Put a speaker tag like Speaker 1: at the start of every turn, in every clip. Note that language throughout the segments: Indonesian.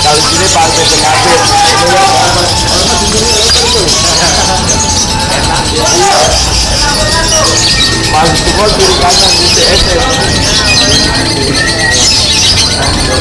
Speaker 1: Kalau di sini partai PKB. Masuk semua kiri kanan BTS. Kalau di sini partai PKB. Masuk semua kiri kanan BTS.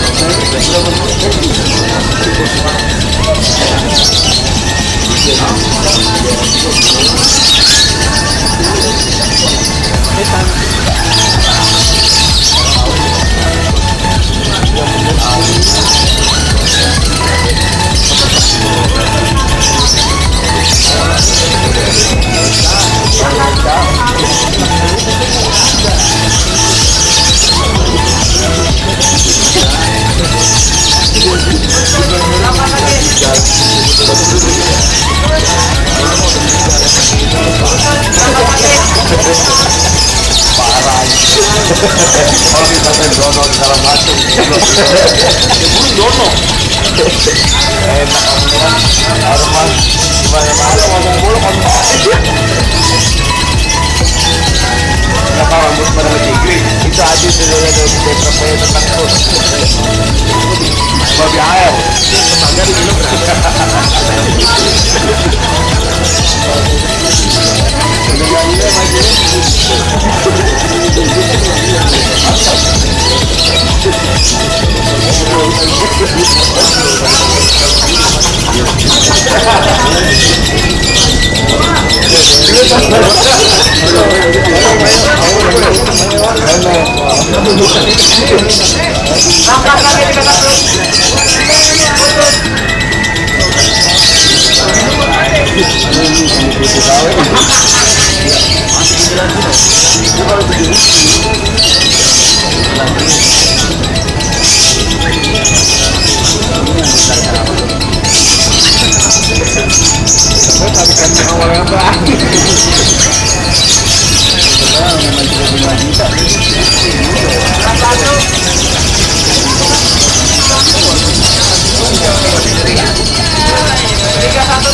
Speaker 1: Oh, kita dono segala macam. Dono. Enak kan? Arman gimana ngomong mulu Kenapa rambut pada Inggris? Itu aja sebenarnya dari beberapa tentang terus. Babi air. Tetangga di minum
Speaker 2: Tiga satu